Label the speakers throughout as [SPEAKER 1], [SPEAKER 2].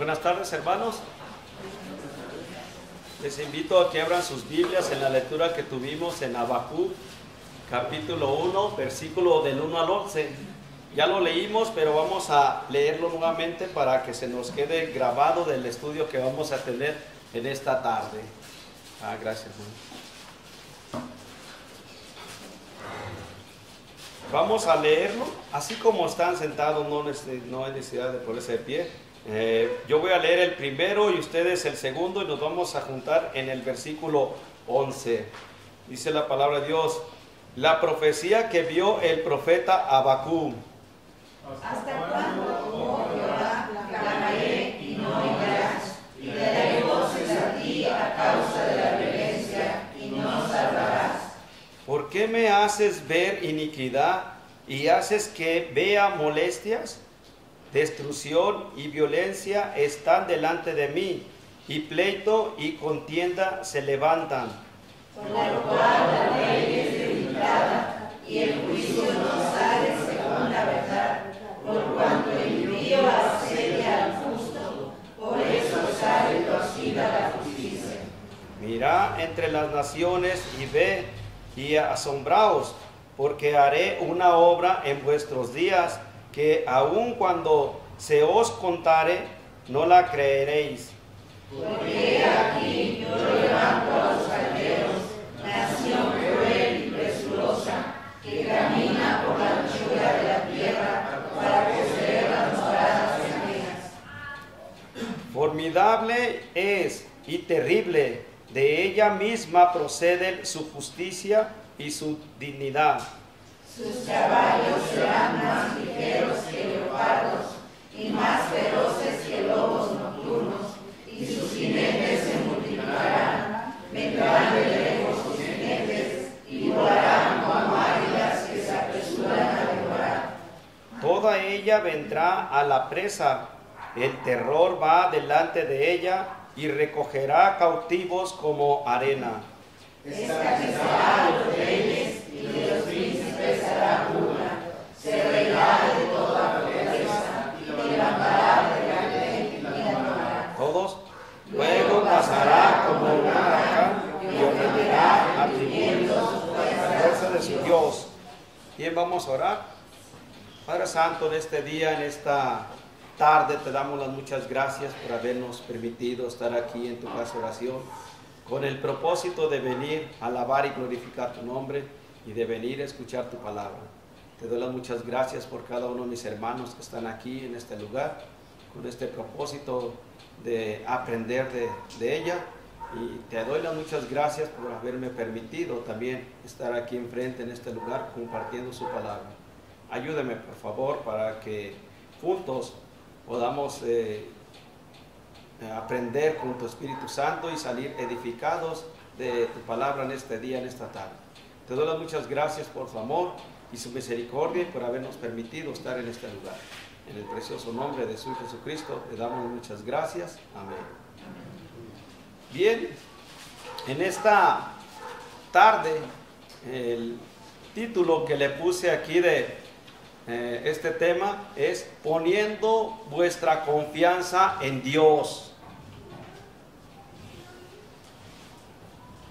[SPEAKER 1] Buenas tardes, hermanos. Les invito a que abran sus Biblias en la lectura que tuvimos en Habacuc, capítulo 1, versículo del 1 al 11. Ya lo leímos, pero vamos a leerlo nuevamente para que se nos quede grabado del estudio que vamos a tener en esta tarde. Gracias, hermano. Vamos a leerlo, así como están sentados, no hay necesidad de ponerse de pie. Yo voy a leer el primero y ustedes el segundo y nos vamos a juntar en el versículo 11. Dice la palabra de Dios: la profecía que vio el profeta Habacuc.
[SPEAKER 2] ¿Hasta cuándo, oh Jehová, clamaré y no oirás? Y daré voces a ti a causa de la violencia y no salvarás.
[SPEAKER 1] ¿Por qué me haces ver iniquidad y haces que vea molestias? Destrucción y violencia están delante de mí, y pleito y contienda se levantan.
[SPEAKER 2] Por lo cual la ley es debilitada, y el juicio no sale según la verdad, por cuanto el impío asedia al justo, por eso sale torcida la justicia.
[SPEAKER 1] Mirad entre las naciones y ve y asombraos, porque haré una obra en vuestros días, que aun cuando se os contare, no la creeréis.
[SPEAKER 2] Porque aquí yo levanto a los caldeos, nación cruel y presurosa, que camina por la anchura de la tierra para poseer las moradas ajenas.
[SPEAKER 1] Formidable es y terrible, de ella misma procede su justicia y su dignidad.
[SPEAKER 2] Sus caballos serán más ligeros que leopardos y más feroces que lobos nocturnos, y sus jinetes se multiplicarán, vendrán de lejos sus jinetes y volarán como águilas que se apresuran a devorar.
[SPEAKER 1] Toda ella vendrá a la presa, el terror va delante de ella y recogerá cautivos como arena.
[SPEAKER 2] Escarnecerá a los reyes y de los príncipes hará burla, se reirá de toda fortaleza y levantará delante y la tomará.
[SPEAKER 1] Todos. Luego pasará como un huracán y ofenderá atribuyendo la fuerza de su Dios. Bien, vamos a orar. Padre Santo, en este día, en esta tarde, te damos las muchas gracias por habernos permitido estar aquí en tu casa de oración, con el propósito de venir a alabar y glorificar tu nombre y de venir a escuchar tu palabra. Te doy las muchas gracias por cada uno de mis hermanos que están aquí en este lugar, con este propósito de aprender de ella, y te doy las muchas gracias por haberme permitido también estar aquí enfrente en este lugar compartiendo su palabra. Ayúdame, por favor, para que juntos podamos aprender con tu Espíritu Santo y salir edificados de tu palabra en este día, en esta tarde. Te doy las muchas gracias por su amor y su misericordia y por habernos permitido estar en este lugar. En el precioso nombre de su Hijo Jesucristo, te damos muchas gracias. Amén. Bien, en esta tarde, el título que le puse aquí de este tema es poniendo vuestra confianza en Dios.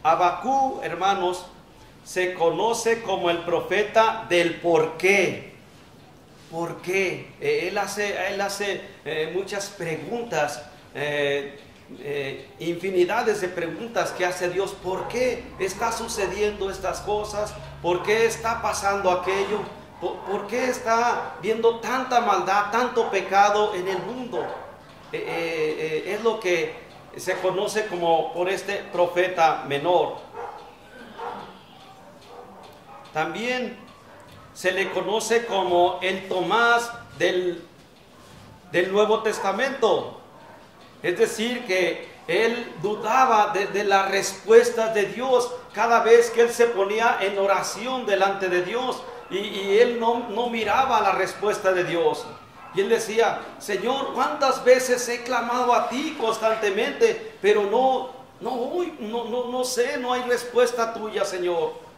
[SPEAKER 1] Habacuc, hermanos, se conoce como el profeta del por qué. ¿Por qué? Él hace muchas preguntas, infinidades de preguntas que hace Dios. ¿Por qué está sucediendo estas cosas? ¿Por qué está pasando aquello? ¿Por qué está viendo tanta maldad, tanto pecado en el mundo? Es lo que se conoce como por este profeta menor. También se le conoce como el Tomás del Nuevo Testamento. Es decir, que él dudaba de la respuesta de Dios cada vez que él se ponía en oración delante de Dios. Y él no miraba la respuesta de Dios. Y él decía: Señor, ¿cuántas veces he clamado a ti constantemente? Pero no sé, no hay respuesta tuya, Señor.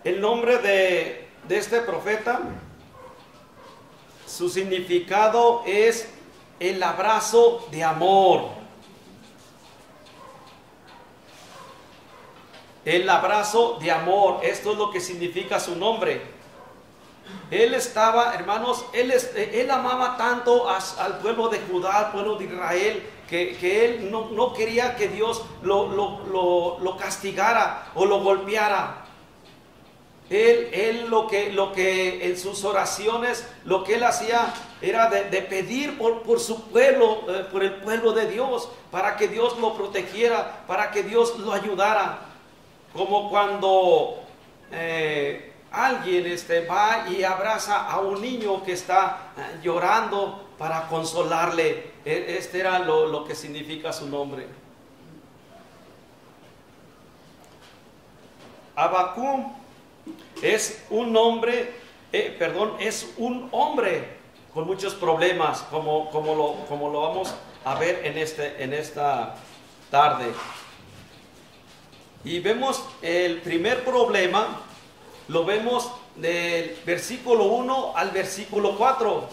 [SPEAKER 1] El nombre de este profeta su significado es el abrazo de amor. El abrazo de amor, esto es lo que significa su nombre. Él estaba, hermanos, él amaba tanto al pueblo de Judá, al pueblo de Israel, que él no quería que Dios lo castigara o lo golpeara. Él lo que en sus oraciones, lo que él hacía era de pedir por su pueblo, por el pueblo de Dios, para que Dios lo protegiera, para que Dios lo ayudara. Como cuando alguien va y abraza a un niño que está llorando para consolarle. Este era lo que significa su nombre. Abacú es un hombre, es un hombre con muchos problemas, como lo vamos a ver en esta tarde. Y vemos el primer problema, lo vemos del versículo 1 al versículo 4.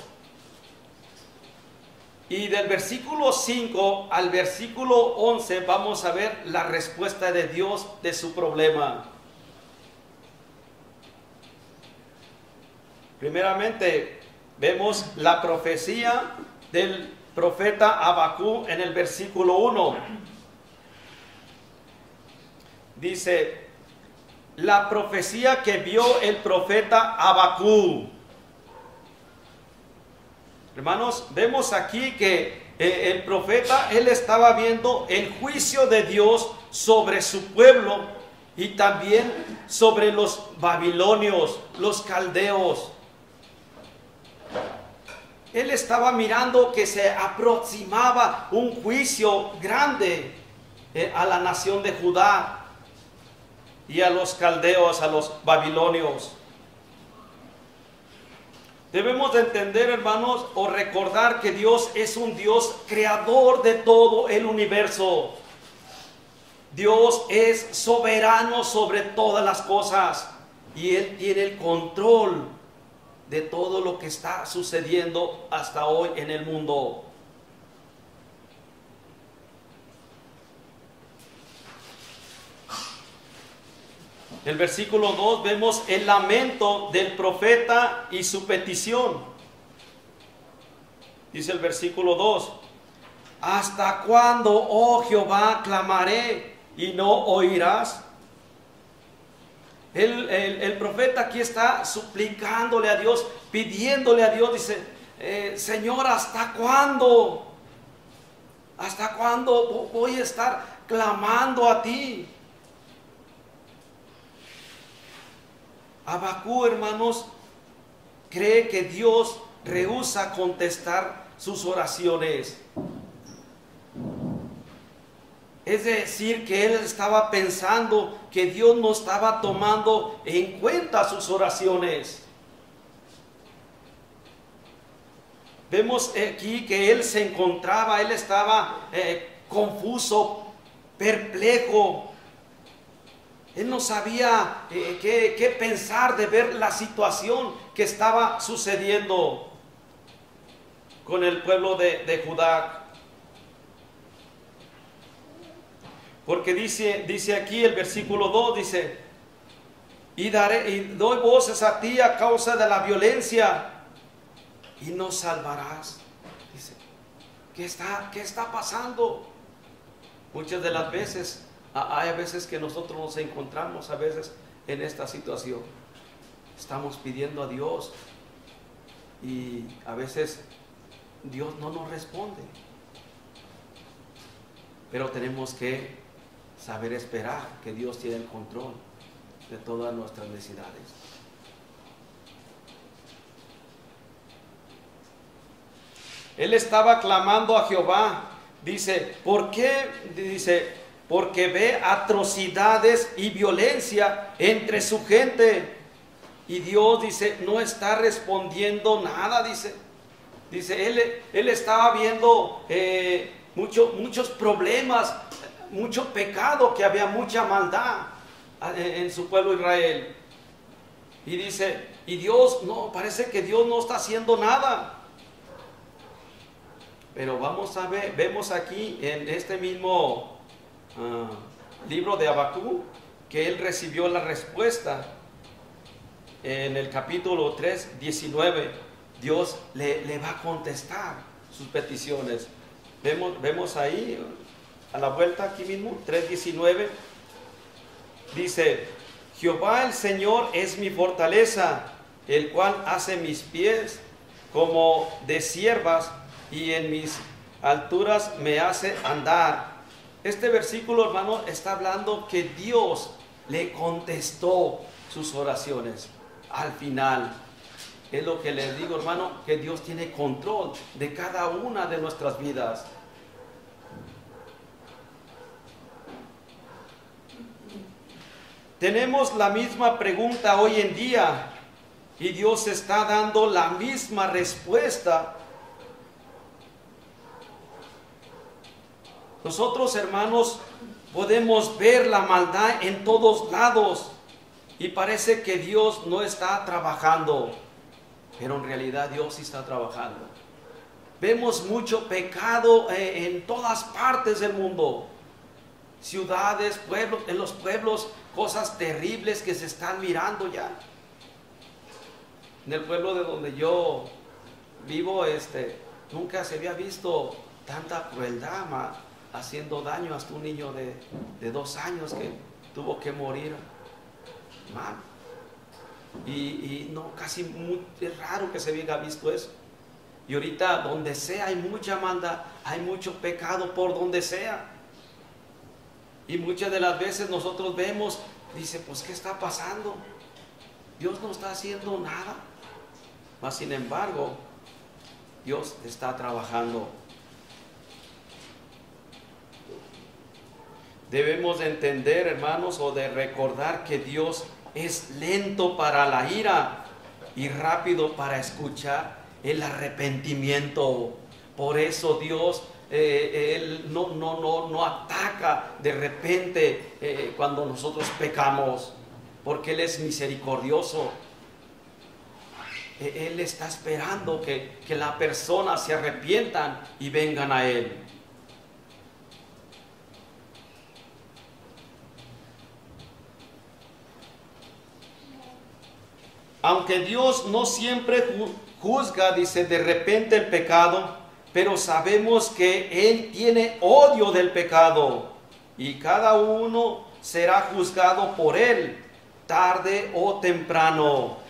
[SPEAKER 1] Y del versículo 5 al versículo 11 vamos a ver la respuesta de Dios de su problema. Primeramente, vemos la profecía del profeta Abacú en el versículo 1. Dice, la profecía que vio el profeta Abacú. Hermanos, vemos aquí que el profeta, él estaba viendo el juicio de Dios sobre su pueblo y también sobre los babilonios, los caldeos. Él estaba mirando que se aproximaba un juicio grande a la nación de Judá y a los caldeos, a los babilonios. Debemos de entender, hermanos, o recordar que Dios es un Dios creador de todo el universo. Dios es soberano sobre todas las cosas y Él tiene el control de todo lo que está sucediendo hasta hoy en el mundo. En el versículo 2 vemos el lamento del profeta y su petición. Dice el versículo 2: ¿hasta cuándo, oh Jehová, clamaré y no oirás? El profeta aquí está suplicándole a Dios, pidiéndole a Dios, dice, Señor, ¿hasta cuándo? ¿Hasta cuándo voy a estar clamando a ti? Abacú, hermanos, cree que Dios rehúsa contestar sus oraciones. Es decir, que él estaba pensando que Dios no estaba tomando en cuenta sus oraciones. Vemos aquí que él se encontraba, él estaba confuso, perplejo. Él no sabía qué pensar de ver la situación que estaba sucediendo con el pueblo de Judá. Porque dice aquí el versículo 2, dice, y doy voces a ti a causa de la violencia, y no salvarás. Dice, ¿qué está pasando? Muchas de las veces, hay veces que nosotros nos encontramos a veces en esta situación. Estamos pidiendo a Dios y a veces Dios no nos responde. Pero tenemos que saber esperar que Dios tiene el control de todas nuestras necesidades. Él estaba clamando a Jehová. Dice, ¿por qué? Dice, porque ve atrocidades y violencia entre su gente. Y Dios, dice, no está respondiendo nada, dice. Él estaba viendo muchos problemas, mucho pecado, que había mucha maldad en su pueblo Israel. Y dice, Y Dios no, parece que Dios no está haciendo nada. Pero vamos a ver, vemos aquí en este mismo libro de Habacuc que él recibió la respuesta. En el capítulo 3, 19, Dios le va a contestar sus peticiones. Vemos ahí, a la vuelta aquí mismo, 3:19, dice: Jehová el Señor es mi fortaleza, el cual hace mis pies como de ciervas y en mis alturas me hace andar. Este versículo, hermano, está hablando que Dios le contestó sus oraciones al final. Es lo que les digo, hermano, que Dios tiene control de cada una de nuestras vidas. Tenemos la misma pregunta hoy en día y Dios está dando la misma respuesta. Nosotros, hermanos, podemos ver la maldad en todos lados y parece que Dios no está trabajando, pero en realidad Dios sí está trabajando. Vemos mucho pecado en todas partes del mundo, ciudades, pueblos, en los pueblos, cosas terribles que se están mirando ya. En el pueblo de donde yo vivo, nunca se había visto tanta crueldad, haciendo daño hasta un niño de 2 años que tuvo que morir. Y no, casi es raro que se haya visto eso. Y ahorita donde sea hay mucha maldad, hay mucho pecado por donde sea. Y muchas de las veces nosotros vemos, dice, pues ¿qué está pasando? Dios no está haciendo nada. Mas sin embargo, Dios está trabajando. Debemos de entender, hermanos, o de recordar que Dios es lento para la ira y rápido para escuchar el arrepentimiento. Por eso Dios Él no ataca de repente cuando nosotros pecamos, porque Él es misericordioso. Él está esperando que la persona se arrepientan y vengan a Él. Aunque Dios no siempre juzga, dice, de repente el pecado, pero sabemos que Él tiene odio del pecado y cada uno será juzgado por Él, tarde o temprano.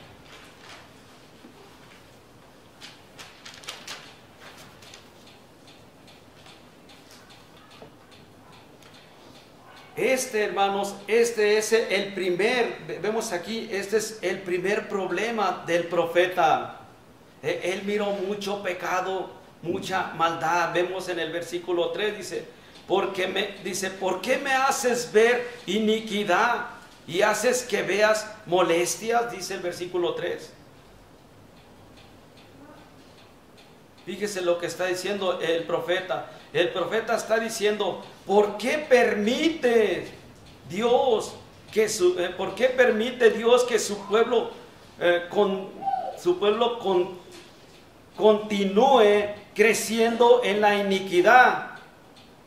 [SPEAKER 1] Hermanos, este es el primer, vemos aquí, este es el primer problema del profeta. Él miró mucho pecado, mucha maldad. Vemos en el versículo 3, dice, ¿por qué me haces ver iniquidad y haces que veas molestias? Dice el versículo 3. Fíjese lo que está diciendo el profeta. El profeta está diciendo, ¿por qué permite Dios que su pueblo continúe creciendo en la iniquidad,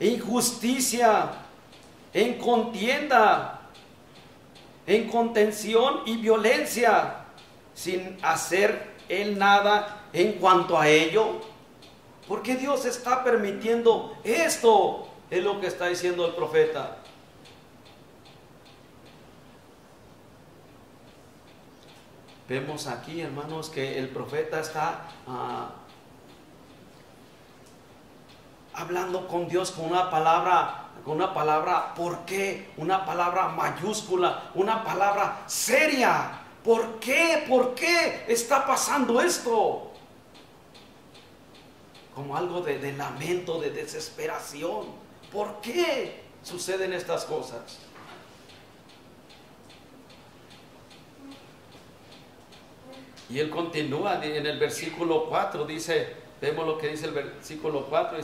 [SPEAKER 1] injusticia, en contienda, en contención y violencia, sin hacer él nada en cuanto a ello? ¿Por qué Dios está permitiendo esto? Es lo que está diciendo el profeta. Vemos aquí, hermanos, que el profeta está hablando con Dios con una palabra, ¿por qué? Una palabra mayúscula, una palabra seria. ¿Por qué? ¿Por qué está pasando esto? Como algo de lamento, de desesperación. ¿Por qué suceden estas cosas? Y él continúa en el versículo 4, dice, vemos lo que dice el versículo 4,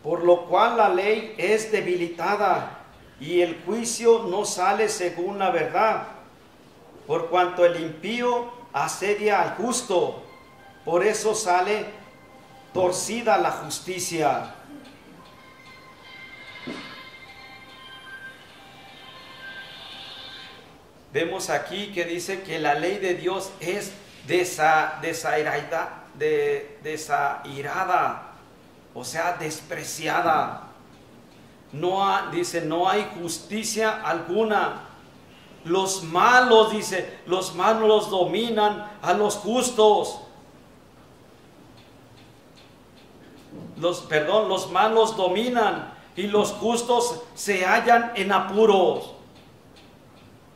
[SPEAKER 1] por lo cual la ley es debilitada y el juicio no sale según la verdad, por cuanto el impío asedia al justo, por eso sale torcida la justicia. Vemos aquí que dice que la ley de Dios es desairada, o sea, despreciada. Dice, no hay justicia alguna. Los malos, dice, los malos dominan a los justos. Los malos dominan y los justos se hallan en apuros.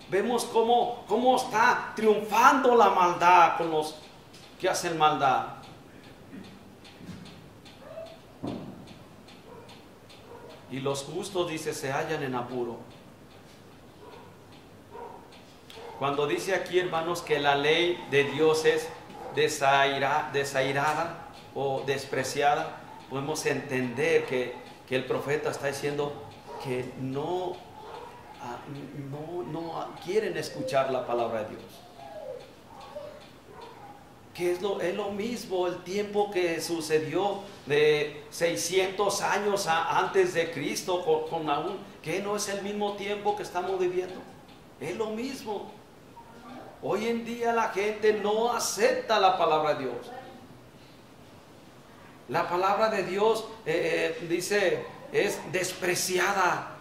[SPEAKER 1] Vemos cómo está triunfando la maldad con los que hacen maldad. Y los justos, dice, se hallan en apuro. Cuando dice aquí, hermanos, que la ley de Dios es desairada o despreciada, podemos entender que el profeta está diciendo que no quieren escuchar la palabra de Dios. Que es lo mismo el tiempo que sucedió de 600 años antes de Cristo con aún, que no es el mismo tiempo que estamos viviendo. Es lo mismo. Hoy en día la gente no acepta la palabra de Dios. La palabra de Dios dice es despreciada.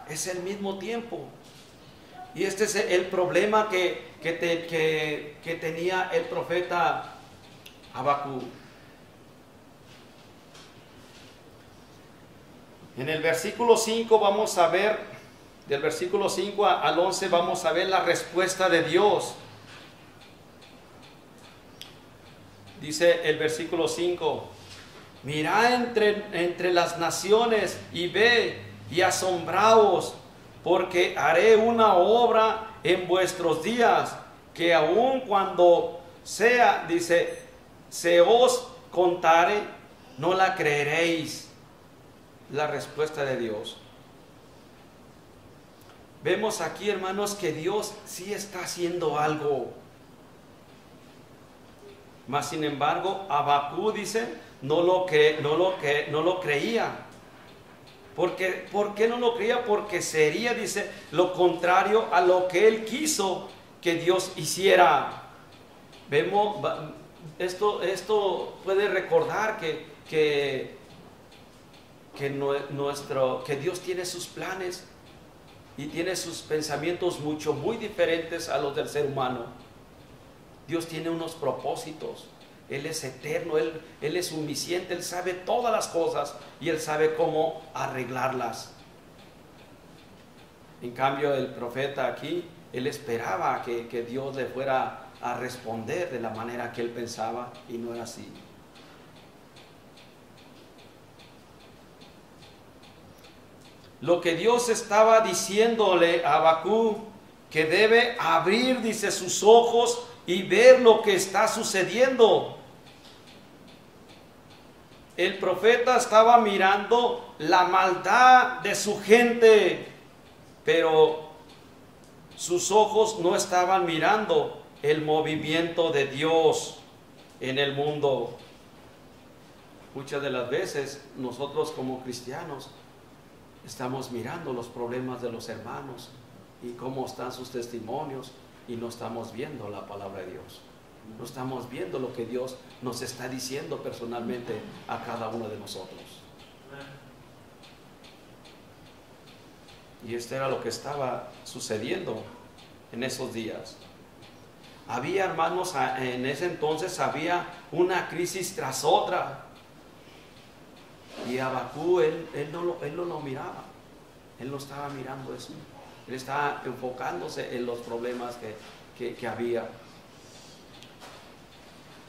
[SPEAKER 1] Es el mismo tiempo. Y este es el problema que tenía el profeta Habacuc. En el versículo 5 vamos a ver, del versículo 5 al 11 vamos a ver la respuesta de Dios. Dice el versículo 5, mirad entre las naciones y ve y asombraos, porque haré una obra en vuestros días, que aun cuando sea, dice, se os contare, no la creeréis. La respuesta de Dios. Vemos aquí, hermanos, que Dios sí está haciendo algo. Mas sin embargo, Habacuc dice, no lo creía. ¿Por qué no lo creía? Porque sería, dice, lo contrario a lo que él quiso que Dios hiciera. Vemos, esto puede recordar que Dios tiene sus planes y tiene sus pensamientos muy diferentes a los del ser humano. Dios tiene unos propósitos. Él es eterno, Él es omnisciente, Él sabe todas las cosas y Él sabe cómo arreglarlas. En cambio, el profeta aquí, él esperaba que Dios le fuera a responder de la manera que él pensaba, y no era así. Lo que Dios estaba diciéndole a Habacuc, que debe abrir, dice, sus ojos y ver lo que está sucediendo. El profeta estaba mirando la maldad de su gente, pero sus ojos no estaban mirando el movimiento de Dios en el mundo. Muchas de las veces nosotros como cristianos estamos mirando los problemas de los hermanos y cómo están sus testimonios, y no estamos viendo la palabra de Dios. No estamos viendo lo que Dios nos está diciendo personalmente a cada uno de nosotros. Y esto era lo que estaba sucediendo en esos días. Había, hermanos, en ese entonces había una crisis tras otra. Y Habacuc, él no lo miraba. Él no estaba mirando eso. Él estaba enfocándose en los problemas que había.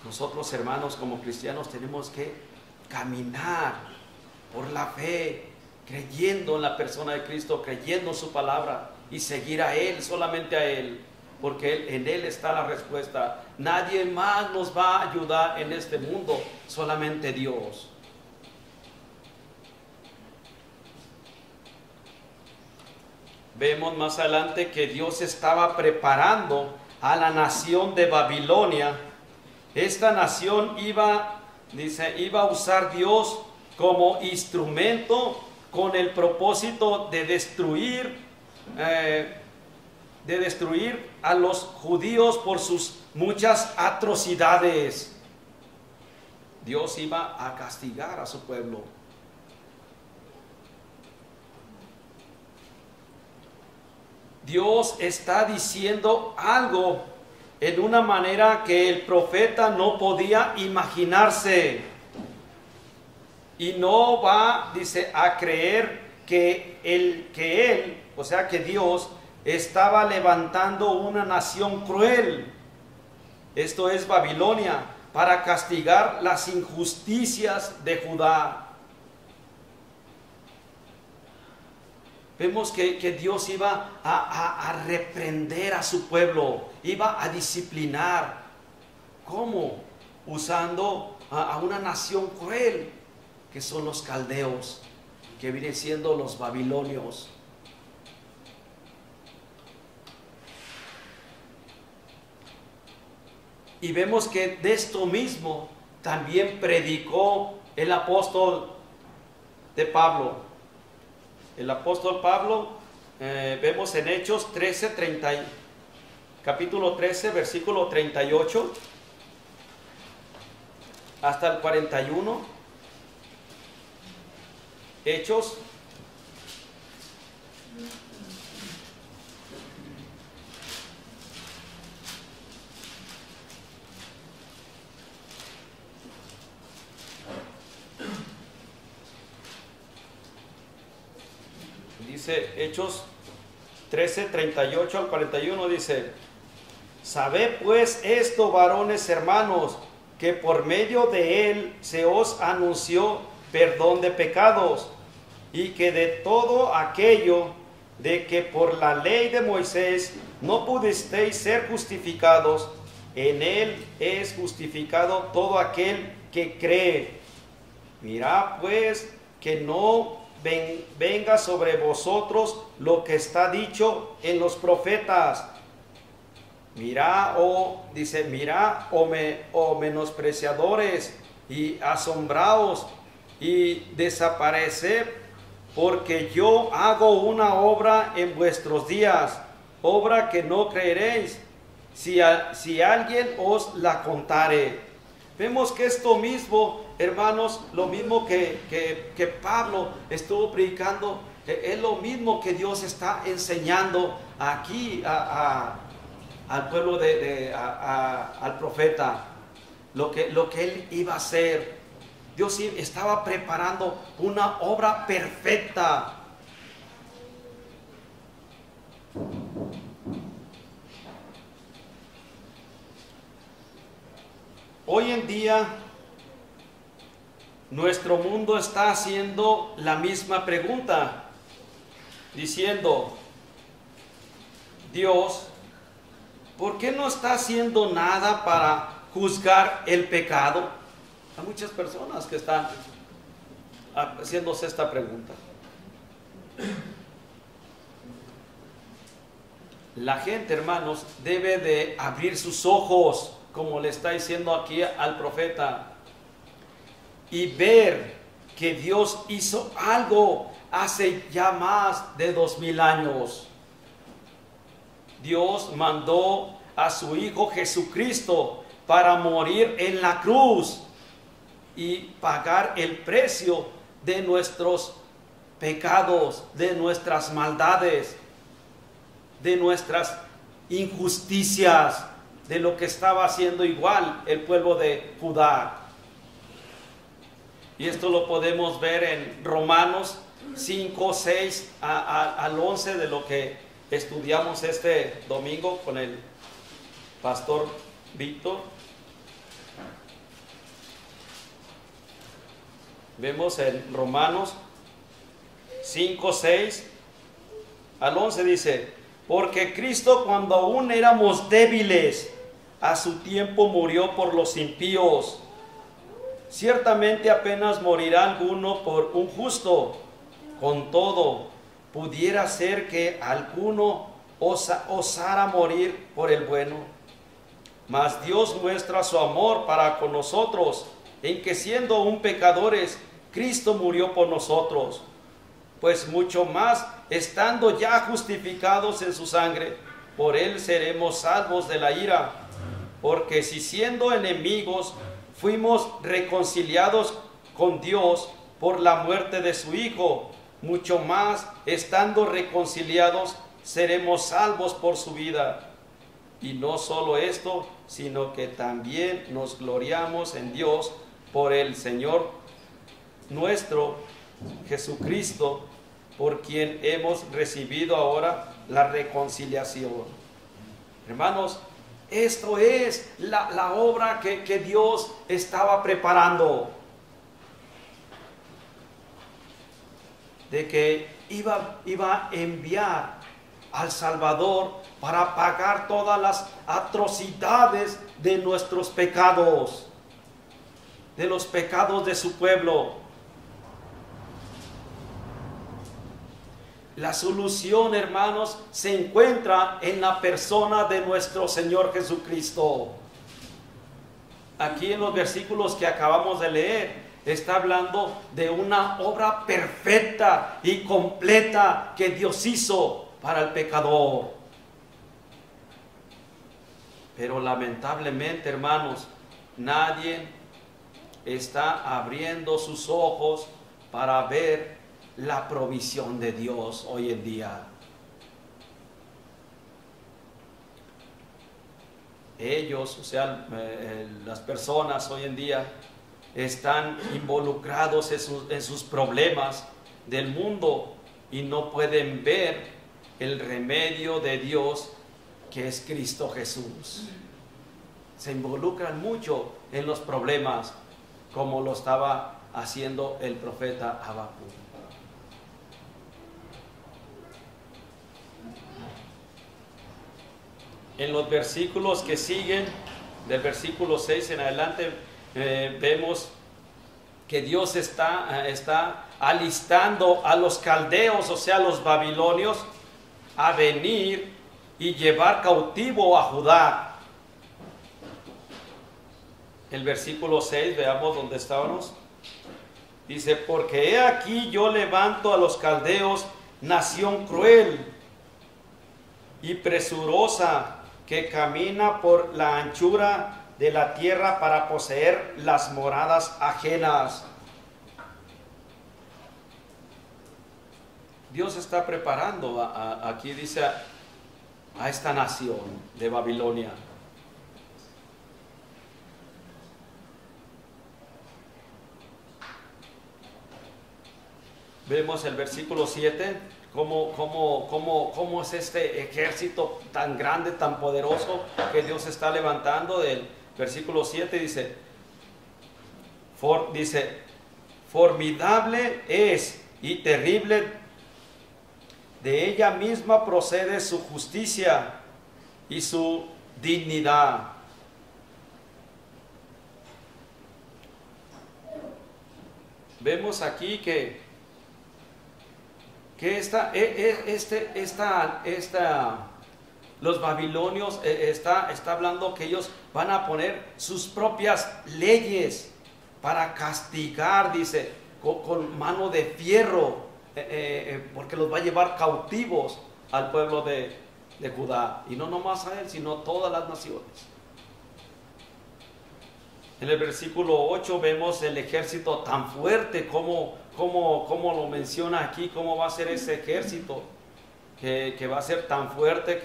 [SPEAKER 1] Nosotros, hermanos, como cristianos, tenemos que caminar por la fe, creyendo en la persona de Cristo, creyendo en su palabra y seguir a Él, solamente a Él. porque en Él está la respuesta. Nadie más nos va a ayudar en este mundo, solamente Dios. Vemos más adelante que Dios estaba preparando a la nación de Babilonia. Esta nación iba a usar Dios como instrumento con el propósito de destruir a los judíos por sus muchas atrocidades. Dios iba a castigar a su pueblo. Dios está diciendo algo en una manera que el profeta no podía imaginarse. Y no va, a creer que Dios estaba levantando una nación cruel. Esto es Babilonia, para castigar las injusticias de Judá. Vemos que Dios iba a reprender a su pueblo, iba a disciplinar. ¿Cómo? Usando a una nación cruel, que son los caldeos, que vienen siendo los babilonios. Y vemos que de esto mismo también predicó el apóstol de Pablo. El apóstol Pablo, vemos en Hechos 13, capítulo 13, versículo 38 hasta el 41. Hechos dice, Hechos 13, 38 al 41, dice: sabed pues esto, varones hermanos, que por medio de él se os anunció perdón de pecados, y que de todo aquello de que por la ley de Moisés no pudisteis ser justificados, en él es justificado todo aquel que cree. Mirad pues que no venga sobre vosotros lo que está dicho en los profetas. Mirad, menospreciadores, y asombraos, y desapareced, porque yo hago una obra en vuestros días, obra que no creeréis, si alguien os la contare. Vemos que esto mismo, hermanos, lo mismo que Pablo estuvo predicando, es lo mismo que Dios está enseñando aquí al pueblo, al profeta, lo que él iba a hacer. Dios estaba preparando una obra perfecta. Hoy en día, nuestro mundo está haciendo la misma pregunta, diciendo: Dios, ¿por qué no está haciendo nada para juzgar el pecado? Hay muchas personas que están haciéndose esta pregunta. La gente, hermanos, debe de abrir sus ojos, como le está diciendo aquí al profeta, y ver que Dios hizo algo hace ya más de 2000 años. Dios mandó a su Hijo Jesucristo para morir en la cruz y pagar el precio de nuestros pecados, de nuestras maldades, de nuestras injusticias, de lo que estaba haciendo igual el pueblo de Judá. Y esto lo podemos ver en Romanos 5, 6 al 11, de lo que estudiamos este domingo con el pastor Víctor. Vemos en Romanos 5, 6 al 11, dice: Porque Cristo, cuando aún éramos débiles, a su tiempo murió por los impíos. Ciertamente apenas morirá alguno por un justo. Con todo, pudiera ser que alguno osara morir por el bueno. Mas Dios muestra su amor para con nosotros, en que siendo aún pecadores, Cristo murió por nosotros. Pues mucho más, estando ya justificados en su sangre, por él seremos salvos de la ira. Porque si siendo enemigos, fuimos reconciliados con Dios por la muerte de su Hijo, mucho más, estando reconciliados, seremos salvos por su vida. Y no solo esto, sino que también nos gloriamos en Dios por el Señor nuestro Jesucristo, por quien hemos recibido ahora la reconciliación. Hermanos, esto es la obra que Dios estaba preparando. De que iba a enviar al Salvador para pagar todas las atrocidades de nuestros pecados, de los pecados de su pueblo. La solución, hermanos, se encuentra en la persona de nuestro Señor Jesucristo. Aquí en los versículos que acabamos de leer, está hablando de una obra perfecta y completa que Dios hizo para el pecador. Pero lamentablemente, hermanos, nadie está abriendo sus ojos para ver la provisión de Dios hoy en día. Ellos, o sea, las personas hoy en día están involucrados en sus problemas del mundo y no pueden ver el remedio de Dios, que es Cristo Jesús. Se involucran mucho en los problemas, como lo estaba haciendo el profeta Habacuc. En los versículos que siguen, del versículo 6 en adelante, vemos que Dios está alistando a los caldeos, o sea, a los babilonios, a venir y llevar cautivo a Judá. El versículo 6, veamos dónde estábamos. Dice: porque he aquí yo levanto a los caldeos, nación cruel y presurosa, que camina por la anchura de la tierra para poseer las moradas ajenas. Dios está preparando, aquí dice, a esta nación de Babilonia. Vemos el versículo 7. ¿Cómo es este ejército tan grande, tan poderoso que Dios está levantando? Del versículo 7 dice, formidable es y terrible, de ella misma procede su justicia y su dignidad. Vemos aquí que los babilonios está hablando que ellos van a poner sus propias leyes para castigar, dice, con mano de fierro, porque los va a llevar cautivos al pueblo de Judá, y no nomás a él, sino a todas las naciones. En el versículo 8 vemos el ejército tan fuerte como lo menciona aquí, cómo va a ser ese ejército que va a ser tan fuerte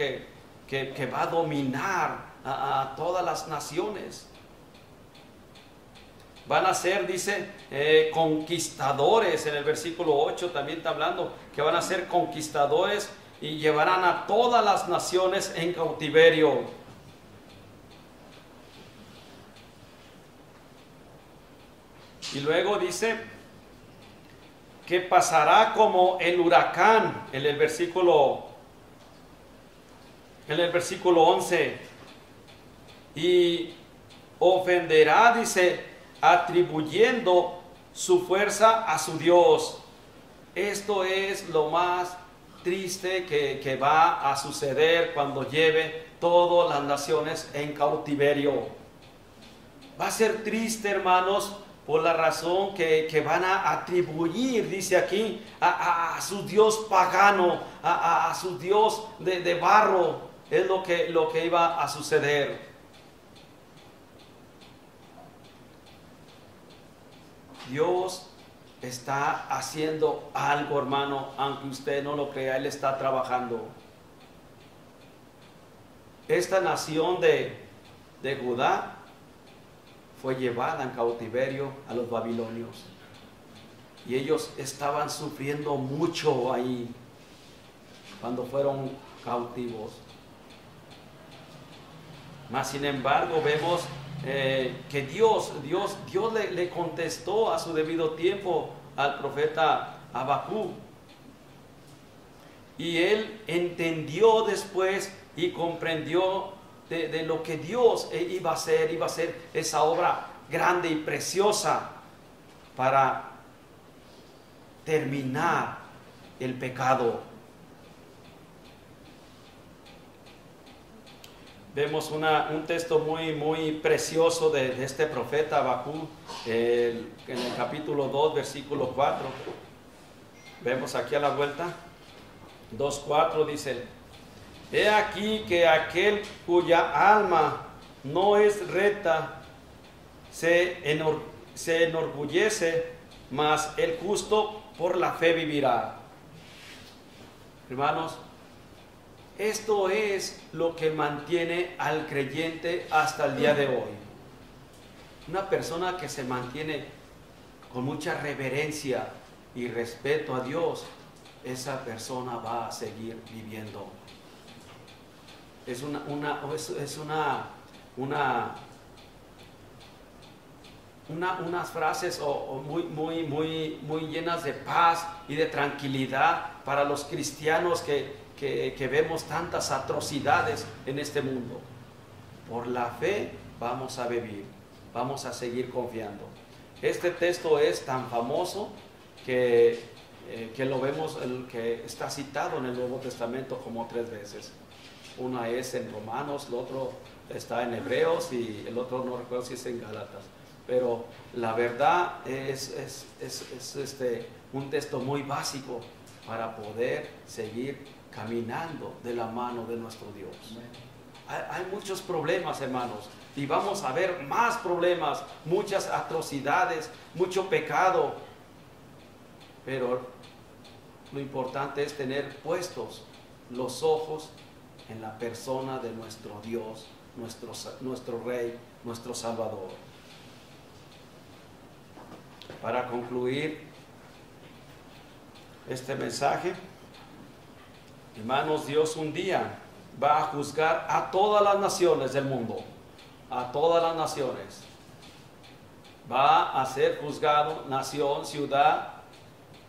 [SPEAKER 1] que va a dominar a todas las naciones. Van a ser, dice, conquistadores. En el versículo 8 también está hablando que van a ser conquistadores y llevarán a todas las naciones en cautiverio. Y luego dice que pasará como el huracán, en el versículo en el versículo 11, y ofenderá, dice, atribuyendo su fuerza a su Dios. Esto es lo más triste que va a suceder cuando lleve todas las naciones en cautiverio. Va a ser triste, hermanos, por la razón que van a atribuir, dice aquí, a su Dios pagano, a su Dios de barro. Es lo que iba a suceder. Dios está haciendo algo, hermano, aunque usted no lo crea. Él está trabajando. Esta nación de Judá fue llevada en cautiverio a los babilonios, y ellos estaban sufriendo mucho ahí cuando fueron cautivos. Mas sin embargo vemos que Dios le contestó a su debido tiempo al profeta Habacuc, y él entendió después y comprendió de lo que Dios iba a hacer esa obra grande y preciosa para terminar el pecado. Vemos un texto muy precioso de este profeta Habacuc en el capítulo 2, versículo 4. Vemos aquí a la vuelta, 2:4 dice: he aquí que aquel cuya alma no es recta se enorgullece, mas el justo por la fe vivirá. Hermanos, esto es lo que mantiene al creyente hasta el día de hoy. Una persona que se mantiene con mucha reverencia y respeto a Dios, esa persona va a seguir viviendo. Es unas frases muy llenas de paz y de tranquilidad para los cristianos que vemos tantas atrocidades en este mundo. Por la fe vamos a vivir, vamos a seguir confiando. Este texto es tan famoso que lo vemos, que está citado en el Nuevo Testamento como 3 veces. Una es en Romanos, el otro está en Hebreos y el otro no recuerdo si es en Gálatas. Pero la verdad es un texto muy básico para poder seguir caminando de la mano de nuestro Dios. Hay muchos problemas, hermanos, y vamos a ver más problemas, muchas atrocidades, mucho pecado. Pero lo importante es tener puestos los ojos en la persona de nuestro Dios, nuestro Rey, nuestro Salvador. Para concluir este mensaje, hermanos, Dios un día va a juzgar a todas las naciones del mundo, a todas las naciones. Va a ser juzgado nación, ciudad,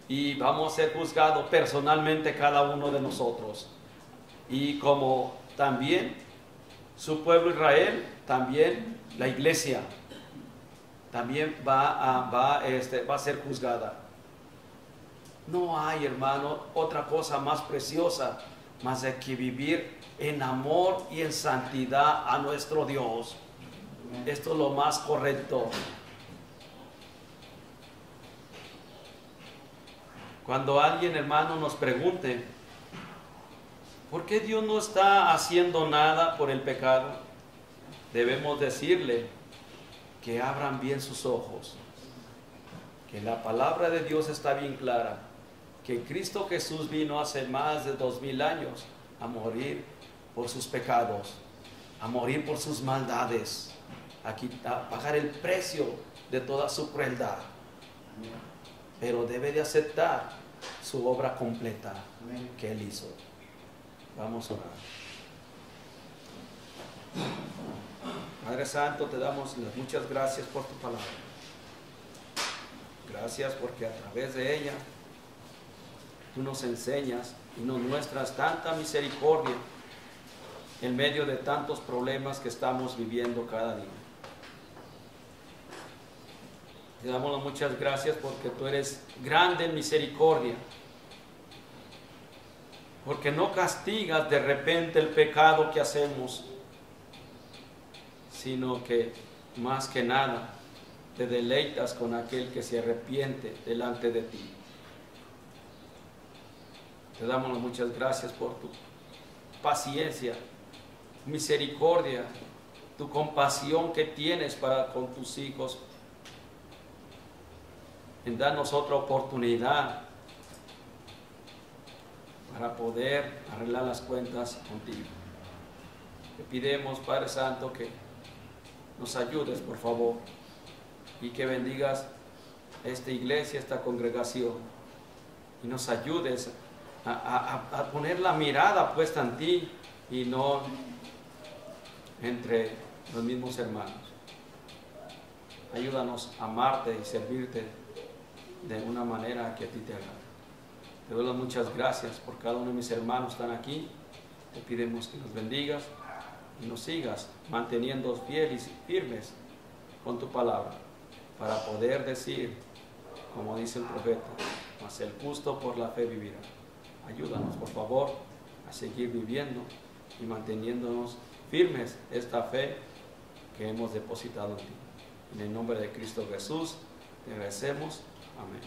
[SPEAKER 1] y vamos a ser juzgados personalmente cada uno de nosotros. Y como también su pueblo Israel, también la iglesia también va a ser juzgada. No hay, hermano, otra cosa más preciosa más de que vivir en amor y en santidad a nuestro Dios. Esto es lo más correcto. Cuando alguien, hermano, nos pregunte ¿por qué Dios no está haciendo nada por el pecado?, debemos decirle que abran bien sus ojos, que la palabra de Dios está bien clara, que Cristo Jesús vino hace más de 2000 años a morir por sus pecados, a morir por sus maldades, a pagar el precio de toda su crueldad. Pero debe de aceptar su obra completa que Él hizo. Vamos a orar. Padre Santo, te damos muchas gracias por tu palabra. Gracias porque a través de ella tú nos enseñas y nos muestras tanta misericordia en medio de tantos problemas que estamos viviendo cada día. Te damos muchas gracias porque tú eres grande en misericordia, porque no castigas de repente el pecado que hacemos, sino que más que nada te deleitas con aquel que se arrepiente delante de ti. Te damos muchas gracias por tu paciencia, misericordia, tu compasión que tienes para con tus hijos, en darnos otra oportunidad para poder arreglar las cuentas contigo. Te pidemos, Padre Santo, que nos ayudes, por favor, y que bendigas esta iglesia, esta congregación, y nos ayudes a poner la mirada puesta en ti y no entre los mismos hermanos. Ayúdanos a amarte y servirte de una manera que a ti te agrade. Te doy las muchas gracias por cada uno de mis hermanos que están aquí. Te pedimos que nos bendigas y nos sigas manteniendo fieles y firmes con tu palabra, para poder decir, como dice el profeta, mas el justo por la fe vivirá. Ayúdanos, por favor, a seguir viviendo y manteniéndonos firmes esta fe que hemos depositado en ti. En el nombre de Cristo Jesús te agradecemos. Amén.